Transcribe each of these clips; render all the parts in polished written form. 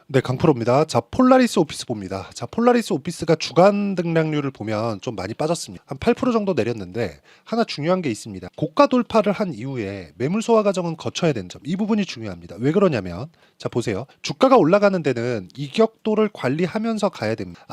네, 강프로입니다. 자, 폴라리스 오피스 봅니다. 자, 폴라리스 오피스가 주간 등락률을 보면 좀 많이 빠졌습니다. 한 8% 정도 내렸는데 하나 중요한 게 있습니다. 고가 돌파를 한 이후에 매물 소화 과정은 거쳐야 되는 점. 이 부분이 중요합니다. 왜 그러냐면 자, 보세요. 주가가 올라가는 데는 이격도를 관리하면서 가야 됩니다.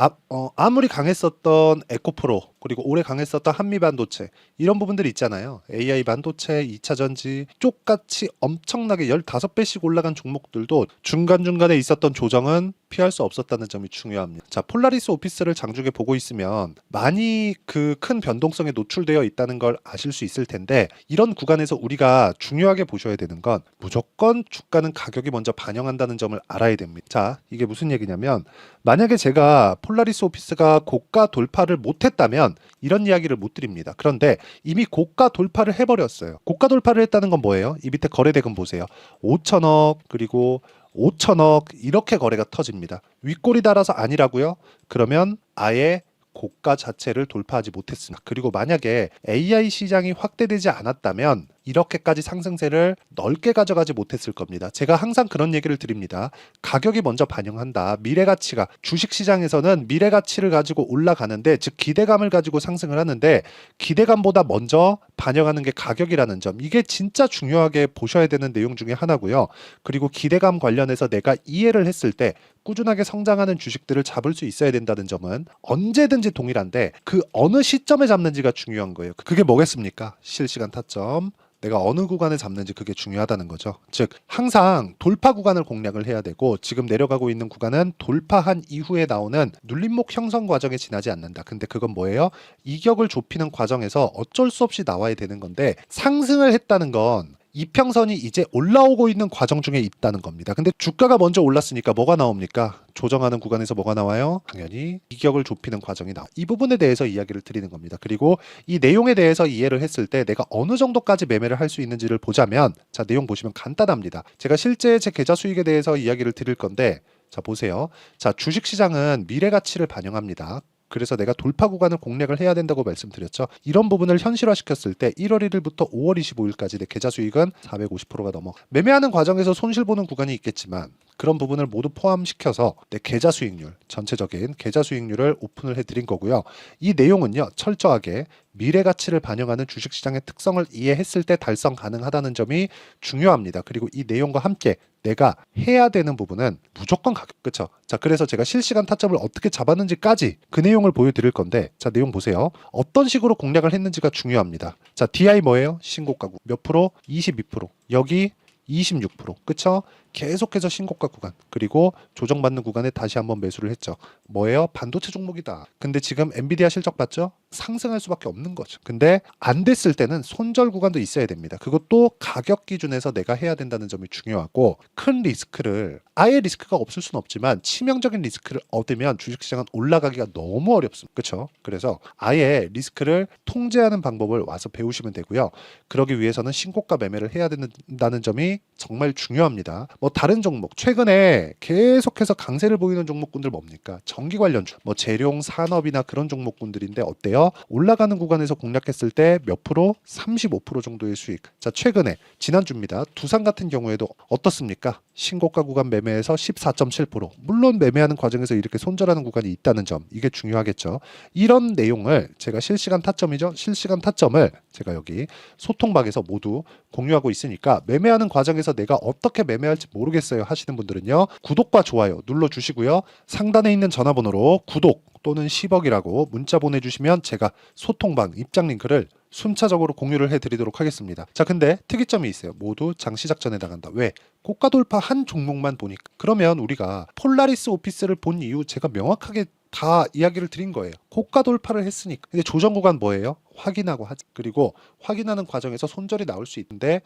아무리 강했었던 에코프로 그리고 오래 강했었던 한미반도체 이런 부분들이 있잖아요. AI 반도체, 2차 전지 쪽같이 엄청나게 15배씩 올라간 종목들도 중간중간에 있었던 조정은 피할 수 없었다는 점이 중요합니다. 자, 폴라리스 오피스를 장중에 보고 있으면 많이 그 큰 변동성에 노출되어 있다는 걸 아실 수 있을 텐데 이런 구간에서 우리가 중요하게 보셔야 되는 건 무조건 주가는 가격이 먼저 반영한다는 점을 알아야 됩니다. 자, 이게 무슨 얘기냐면 만약에 제가 폴라리스 오피스가 고가 돌파를 못했다면 이런 이야기를 못 드립니다. 그런데 이미 고가 돌파를 해버렸어요. 고가 돌파를 했다는 건 뭐예요? 이 밑에 거래대금 보세요. 5천억 그리고 5천억 이렇게 거래가 터집니다. 윗골이 달아서 아니라고요? 그러면 아예 고가 자체를 돌파하지 못했습니다. 그리고 만약에 AI 시장이 확대되지 않았다면 이렇게까지 상승세를 넓게 가져가지 못했을 겁니다. 제가 항상 그런 얘기를 드립니다. 가격이 먼저 반영한다. 미래가치가 주식시장에서는 미래가치를 가지고 올라가는데 즉 기대감을 가지고 상승을 하는데 기대감보다 먼저 반영하는 게 가격이라는 점. 이게 진짜 중요하게 보셔야 되는 내용 중에 하나고요. 그리고 기대감 관련해서 내가 이해를 했을 때 꾸준하게 성장하는 주식들을 잡을 수 있어야 된다는 점은 언제든지 동일한데 그 어느 시점에 잡는지가 중요한 거예요. 그게 뭐겠습니까? 실시간 타점. 내가 어느 구간에 잡는지 그게 중요하다는 거죠. 즉 항상 돌파 구간을 공략을 해야 되고 지금 내려가고 있는 구간은 돌파한 이후에 나오는 눌림목 형성 과정에 지나지 않는다. 근데 그건 뭐예요? 이격을 좁히는 과정에서 어쩔 수 없이 나와야 되는 건데 상승을 했다는 건 이평선이 이제 올라오고 있는 과정 중에 있다는 겁니다. 근데 주가가 먼저 올랐으니까 뭐가 나옵니까? 조정하는 구간에서 뭐가 나와요? 당연히 이격을 좁히는 과정이 나와요. 이 부분에 대해서 이야기를 드리는 겁니다. 그리고 이 내용에 대해서 이해를 했을 때 내가 어느 정도까지 매매를 할 수 있는지를 보자면 자, 내용 보시면 간단합니다. 제가 실제 제 계좌 수익에 대해서 이야기를 드릴 건데 자, 보세요. 자, 주식시장은 미래 가치를 반영합니다. 그래서 내가 돌파 구간을 공략을 해야 된다고 말씀드렸죠. 이런 부분을 현실화시켰을 때 1월 1일부터 5월 25일까지 내 계좌 수익은 450%가 넘어. 매매하는 과정에서 손실 보는 구간이 있겠지만 그런 부분을 모두 포함시켜서 내 계좌 수익률, 전체적인 계좌 수익률을 오픈을 해드린 거고요. 이 내용은요, 철저하게 미래 가치를 반영하는 주식시장의 특성을 이해했을 때 달성 가능하다는 점이 중요합니다. 그리고 이 내용과 함께 내가 해야 되는 부분은 무조건 가격, 그쵸? 자, 그래서 제가 실시간 타점을 어떻게 잡았는지까지 그 내용을 보여드릴 건데, 자, 내용 보세요. 어떤 식으로 공략을 했는지가 중요합니다. 자, DI 뭐예요? 신고가 몇 프로? 22%. 여기 26%. 그쵸? 계속해서 신고가 구간 그리고 조정받는 구간에 다시 한번 매수를 했죠. 뭐예요? 반도체 종목이다. 근데 지금 엔비디아 실적 봤죠? 상승할 수밖에 없는 거죠. 근데 안 됐을 때는 손절 구간도 있어야 됩니다. 그것도 가격 기준에서 내가 해야 된다는 점이 중요하고 큰 리스크를 아예 리스크가 없을 수는 없지만 치명적인 리스크를 얻으면 주식시장은 올라가기가 너무 어렵습니다. 그렇죠? 그래서 아예 리스크를 통제하는 방법을 와서 배우시면 되고요. 그러기 위해서는 신고가 매매를 해야 된다는 점이 정말 중요합니다. 뭐 다른 종목 최근에 계속해서 강세를 보이는 종목군들 뭡니까? 전기 관련주, 뭐 재룡 산업이나 그런 종목군들인데 어때요? 올라가는 구간에서 공략했을 때 몇 프로? 35% 정도의 수익. 자, 최근에 지난주입니다. 두산 같은 경우에도 어떻습니까? 신고가 구간 매매에서 14.7%. 물론 매매하는 과정에서 이렇게 손절하는 구간이 있다는 점, 이게 중요하겠죠. 이런 내용을 제가 실시간 타점이죠. 실시간 타점을 제가 여기 소통방에서 모두 공유하고 있으니까 매매하는 과정에서 내가 어떻게 매매할지 모르겠어요 하시는 분들은요, 구독과 좋아요 눌러주시고요. 상단에 있는 전화번호로 구독 또는 10억이라고 문자 보내주시면 제가 소통방 입장 링크를 순차적으로 공유를 해드리도록 하겠습니다. 자, 근데 특이점이 있어요. 모두 장 시작 전에 나간다. 왜? 고가 돌파 한 종목만 보니까. 그러면 우리가 폴라리스 오피스를 본 이유 제가 명확하게 다 이야기를 드린 거예요. 고가 돌파를 했으니까. 근데 조정 구간 뭐예요? 확인하고 하지. 그리고 확인하는 과정에서 손절이 나올 수 있는데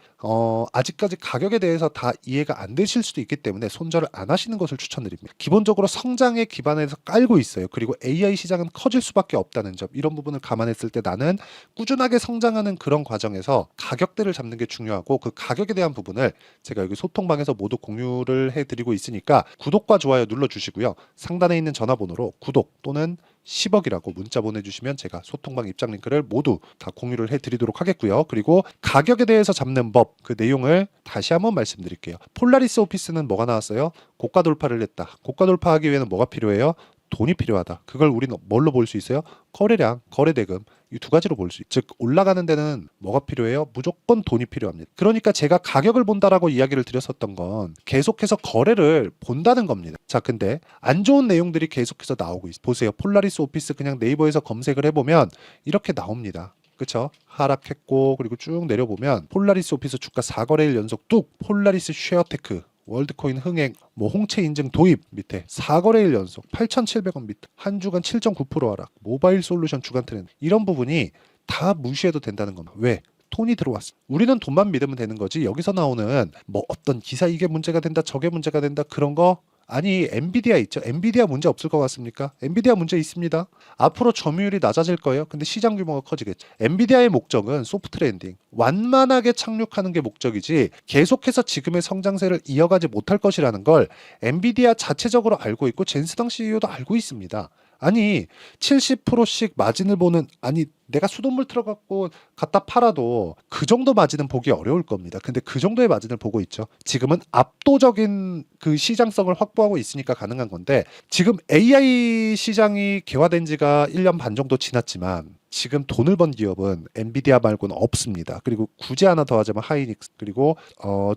아직까지 가격에 대해서 다 이해가 안 되실 수도 있기 때문에 손절을 안 하시는 것을 추천드립니다. 기본적으로 성장에 기반해서 깔고 있어요. 그리고 AI 시장은 커질 수밖에 없다는 점, 이런 부분을 감안했을 때 나는 꾸준하게 성장하는 그런 과정에서 가격대를 잡는 게 중요하고 그 가격에 대한 부분을 제가 여기 소통방에서 모두 공유를 해드리고 있으니까 구독과 좋아요 눌러주시고요. 상단에 있는 전화번호로 구독 또는 10억이라고 문자 보내주시면 제가 소통방 입장 링크를 모두 다 공유를 해드리도록 하겠고요. 그리고 가격에 대해서 잡는 법, 그 내용을 다시 한번 말씀드릴게요. 폴라리스 오피스는 뭐가 나왔어요? 고가 돌파를 했다. 고가 돌파하기 위해는 뭐가 필요해요? 돈이 필요하다. 그걸 우리는 뭘로 볼 수 있어요? 거래량, 거래대금. 이 두 가지로 볼 수 있죠. 즉 올라가는 데는 뭐가 필요해요? 무조건 돈이 필요합니다. 그러니까 제가 가격을 본다라고 이야기를 드렸었던 건 계속해서 거래를 본다는 겁니다. 자, 근데 안 좋은 내용들이 계속해서 나오고 있어요. 보세요. 폴라리스 오피스 그냥 네이버에서 검색을 해보면 이렇게 나옵니다. 그쵸? 하락했고 그리고 쭉 내려보면 폴라리스 오피스 주가 4거래일 연속 뚝, 폴라리스 쉐어테크, 월드코인 흥행, 홍채 인증 도입 밑에 4거래일 연속 8,700원 밑에 한 주간 7.9% 하락, 모바일 솔루션 주간 트렌드, 이런 부분이 다 무시해도 된다는 겁니다. 왜? 돈이 들어왔어. 우리는 돈만 믿으면 되는 거지. 여기서 나오는 어떤 기사 이게 문제가 된다, 저게 문제가 된다, 그런 거 아니. 엔비디아 있죠. 엔비디아 문제 없을 것 같습니까? 엔비디아 문제 있습니다. 앞으로 점유율이 낮아질 거예요. 근데 시장 규모가 커지겠죠. 엔비디아의 목적은 소프트 랜딩, 완만하게 착륙하는 게 목적이지 계속해서 지금의 성장세를 이어가지 못할 것이라는 걸 엔비디아 자체적으로 알고 있고 젠스당 CEO도 알고 있습니다. 아니 70%씩 마진을 보는, 아니 내가 수돗물 틀어갖고 갖다 팔아도 그 정도 마진은 보기 어려울 겁니다. 근데 그 정도의 마진을 보고 있죠. 지금은 압도적인 그 시장성을 확보하고 있으니까 가능한 건데, 지금 AI 시장이 개화된 지가 1년 반 정도 지났지만 지금 돈을 번 기업은 엔비디아 말고는 없습니다. 그리고 굳이 하나 더 하자면 하이닉스, 그리고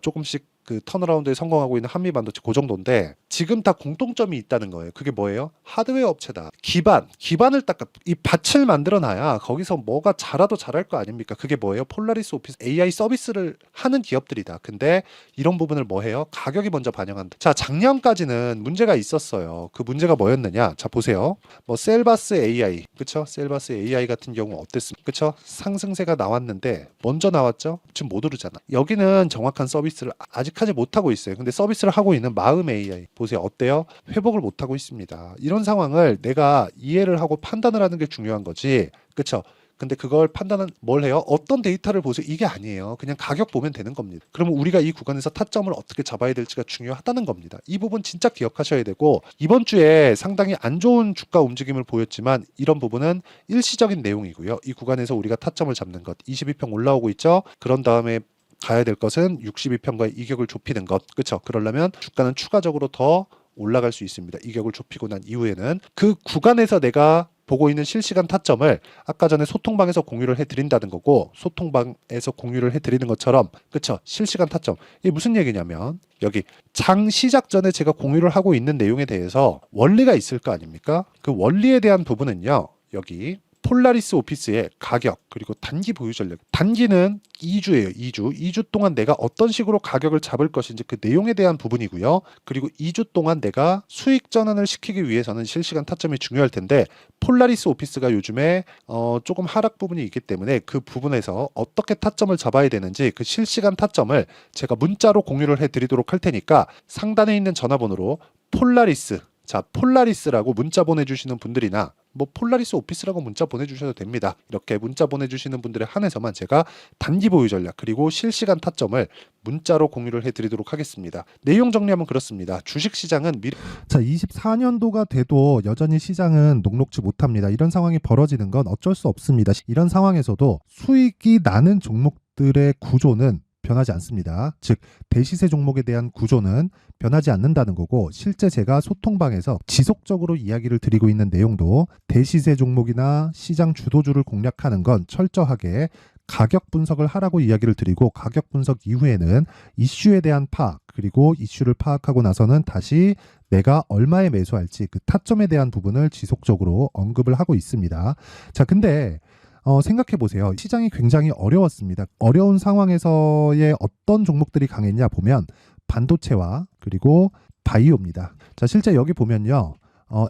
조금씩 그 턴어라운드에 성공하고 있는 한미반도체, 그 정도인데 지금 다 공통점이 있다는 거예요. 그게 뭐예요? 하드웨어 업체다. 기반을 딱 이 밭을 만들어 놔야 거기서 뭐가 자라도 잘할 거 아닙니까? 그게 뭐예요? 폴라리스 오피스 AI 서비스를 하는 기업들이다. 근데 이런 부분을 뭐 해요? 가격이 먼저 반영한다. 자, 작년까지는 문제가 있었어요. 그 문제가 뭐였느냐? 자, 보세요. 셀바스 AI, 그쵸? 셀바스 AI 같은 경우 어땠습니까? 그쵸? 상승세가 나왔는데 먼저 나왔죠? 지금 못 오르잖아. 여기는 정확한 서비스를 아직 하지 못하고 있어요. 근데 서비스를 하고 있는 마음 AI 보세요. 어때요? 회복을 못하고 있습니다. 이런 상황을 내가 이해를 하고 판단을 하는 게 중요한 거지. 그쵸? 근데 그걸 판단은 뭘 해요? 어떤 데이터를 보세요? 이게 아니에요. 그냥 가격 보면 되는 겁니다. 그러면 우리가 이 구간에서 타점을 어떻게 잡아야 될지가 중요하다는 겁니다. 이 부분 진짜 기억하셔야 되고, 이번 주에 상당히 안 좋은 주가 움직임을 보였지만 이런 부분은 일시적인 내용이고요. 이 구간에서 우리가 타점을 잡는 것, 22평 올라오고 있죠. 그런 다음에 가야 될 것은 62평과의 이격을 좁히는 것. 그렇죠? 그러려면 주가는 추가적으로 더 올라갈 수 있습니다. 이격을 좁히고 난 이후에는 그 구간에서 내가 보고 있는 실시간 타점을 아까 전에 소통방에서 공유를 해드린다는 거고, 소통방에서 공유를 해드리는 것처럼, 그쵸? 실시간 타점. 이게 무슨 얘기냐면 여기 장 시작 전에 제가 공유를 하고 있는 내용에 대해서 원리가 있을 거 아닙니까? 그 원리에 대한 부분은요, 여기 폴라리스 오피스의 가격, 그리고 단기 보유 전략. 단기는 2주예요. 2주 동안 내가 어떤 식으로 가격을 잡을 것인지 그 내용에 대한 부분이고요. 그리고 2주 동안 내가 수익 전환을 시키기 위해서는 실시간 타점이 중요할 텐데, 폴라리스 오피스가 요즘에 조금 하락 부분이 있기 때문에 그 부분에서 어떻게 타점을 잡아야 되는지 그 실시간 타점을 제가 문자로 공유를 해드리도록 할 테니까 상단에 있는 전화번호로 폴라리스, 자, 폴라리스라고 문자 보내주시는 분들이나 폴라리스 오피스라고 문자 보내주셔도 됩니다. 이렇게 문자 보내주시는 분들에 한해서만 제가 단기 보유 전략 그리고 실시간 타점을 문자로 공유를 해드리도록 하겠습니다. 내용 정리하면 그렇습니다. 주식시장은 자, 24년도가 돼도 여전히 시장은 녹록지 못합니다. 이런 상황이 벌어지는 건 어쩔 수 없습니다. 이런 상황에서도 수익이 나는 종목들의 구조는 변하지 않습니다. 즉 대시세 종목에 대한 구조는 변하지 않는다는 거고, 실제 제가 소통방에서 지속적으로 이야기를 드리고 있는 내용도 대시세 종목이나 시장 주도주를 공략하는 건 철저하게 가격 분석을 하라고 이야기를 드리고, 가격 분석 이후에는 이슈에 대한 파악, 그리고 이슈를 파악하고 나서는 다시 내가 얼마에 매수할지 그 타점에 대한 부분을 지속적으로 언급을 하고 있습니다. 자, 근데 생각해 보세요. 시장이 굉장히 어려웠습니다. 어려운 상황에서의 어떤 종목들이 강했냐 보면 반도체와 그리고 바이오입니다. 자, 실제 여기 보면요.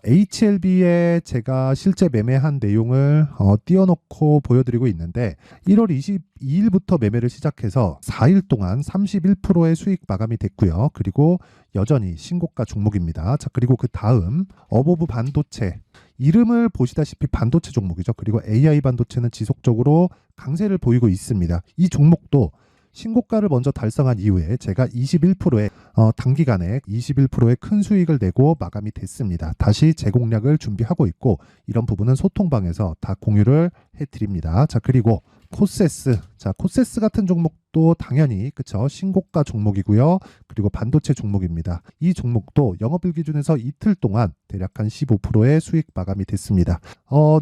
HLB에 제가 실제 매매한 내용을 띄워놓고 보여드리고 있는데, 1월 22일부터 매매를 시작해서 4일 동안 31%의 수익 마감이 됐고요. 그리고 여전히 신고가 종목입니다. 자, 그리고 그 다음 어보브 반도체, 이름을 보시다시피 반도체 종목이죠. 그리고 AI 반도체는 지속적으로 강세를 보이고 있습니다. 이 종목도 신고가를 먼저 달성한 이후에 제가 21%의 단기간에 21%의 큰 수익을 내고 마감이 됐습니다. 다시 재공략을 준비하고 있고 이런 부분은 소통방에서 다 공유를 해드립니다. 자, 그리고 코세스. 자, 코세스 같은 종목도 당연히 그쵸, 신고가 종목이고요. 그리고 반도체 종목입니다. 이 종목도 영업일 기준에서 이틀 동안 대략 한 15%의 수익 마감이 됐습니다.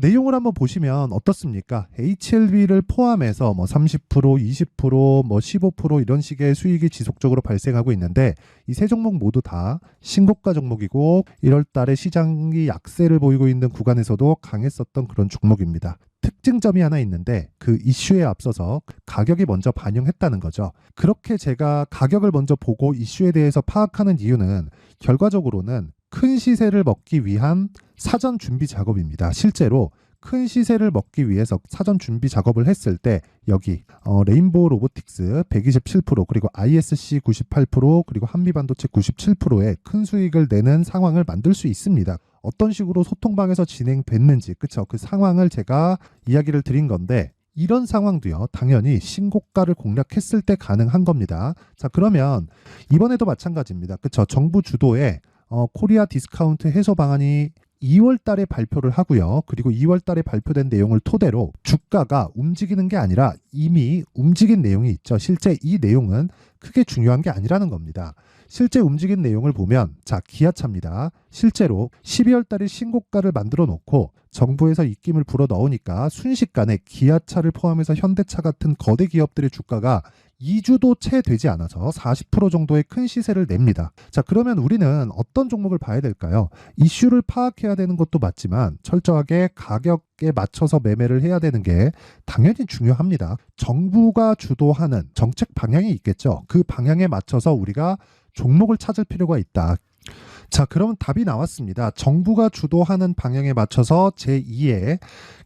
내용을 한번 보시면 어떻습니까? HLB를 포함해서 뭐 30%, 20%, 뭐 15% 이런 식의 수익이 지속적으로 발생하고 있는데 이 세 종목 모두 다 신고가 종목이고 1월 달에 시장이 약세를 보이고 있는 구간에서도 강했었던 그런 종목입니다. 특징점이 하나 있는데 그 이슈에 앞서서 가격이 먼저 반영했다는 거죠. 그렇게 제가 가격을 먼저 보고 이슈에 대해서 파악하는 이유는 결과적으로는 큰 시세를 먹기 위한 사전 준비 작업입니다. 실제로 큰 시세를 먹기 위해서 사전 준비 작업을 했을 때 여기 레인보우 로보틱스 127% 그리고 ISC 98% 그리고 한미반도체 97%의 큰 수익을 내는 상황을 만들 수 있습니다. 어떤 식으로 소통방에서 진행됐는지 그쵸, 그 상황을 제가 이야기를 드린 건데 이런 상황도요 당연히 신고가를 공략했을 때 가능한 겁니다. 자, 그러면 이번에도 마찬가지입니다. 그쵸, 정부 주도의 코리아 디스카운트 해소 방안이 2월 달에 발표를 하고요. 그리고 2월 달에 발표된 내용을 토대로 주가가 움직이는 게 아니라 이미 움직인 내용이 있죠. 실제 이 내용은 크게 중요한 게 아니라는 겁니다. 실제 움직인 내용을 보면 자, 기아차입니다. 실제로 12월 달에 신고가를 만들어 놓고 정부에서 입김을 불어 넣으니까 순식간에 기아차를 포함해서 현대차 같은 거대 기업들의 주가가 2주도 채 되지 않아서 40% 정도의 큰 시세를 냅니다. 자, 그러면 우리는 어떤 종목을 봐야 될까요? 이슈를 파악해야 되는 것도 맞지만 철저하게 가격에 맞춰서 매매를 해야 되는 게 당연히 중요합니다. 정부가 주도하는 정책 방향이 있겠죠. 그 방향에 맞춰서 우리가 종목을 찾을 필요가 있다. 자, 그러면 답이 나왔습니다. 정부가 주도하는 방향에 맞춰서 제2의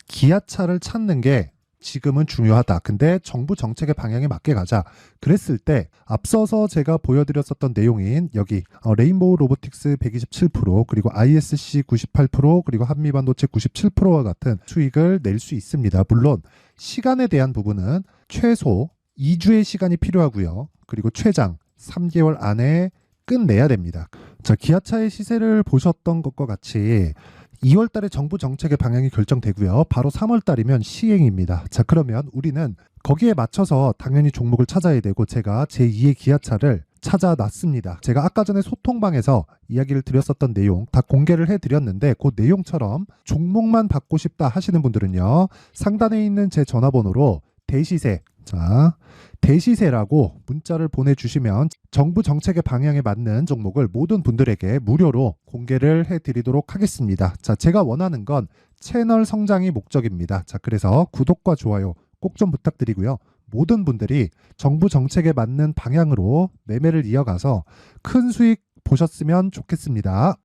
기아차를 찾는 게 지금은 중요하다. 근데 정부 정책의 방향에 맞게 가자. 그랬을 때 앞서서 제가 보여드렸었던 내용인 여기 레인보우 로보틱스 127% 그리고 ISC 98% 그리고 한미반도체 97%와 같은 수익을 낼 수 있습니다. 물론 시간에 대한 부분은 최소 2주의 시간이 필요하고요. 그리고 최장 3개월 안에 끝내야 됩니다. 자, 기아차의 시세를 보셨던 것과 같이 2월 달에 정부 정책의 방향이 결정되고요. 바로 3월 달이면 시행입니다. 자, 그러면 우리는 거기에 맞춰서 당연히 종목을 찾아야 되고 제가 제2의 기아차를 찾아놨습니다. 제가 아까 전에 소통방에서 이야기를 드렸었던 내용 다 공개를 해드렸는데 그 내용처럼 종목만 받고 싶다 하시는 분들은요. 상단에 있는 제 전화번호로 대시세, 자, 대시세라고 문자를 보내주시면 정부 정책의 방향에 맞는 종목을 모든 분들에게 무료로 공개를 해드리도록 하겠습니다. 자, 제가 원하는 건 채널 성장이 목적입니다. 자, 그래서 구독과 좋아요 꼭 좀 부탁드리고요. 모든 분들이 정부 정책에 맞는 방향으로 매매를 이어가서 큰 수익 보셨으면 좋겠습니다.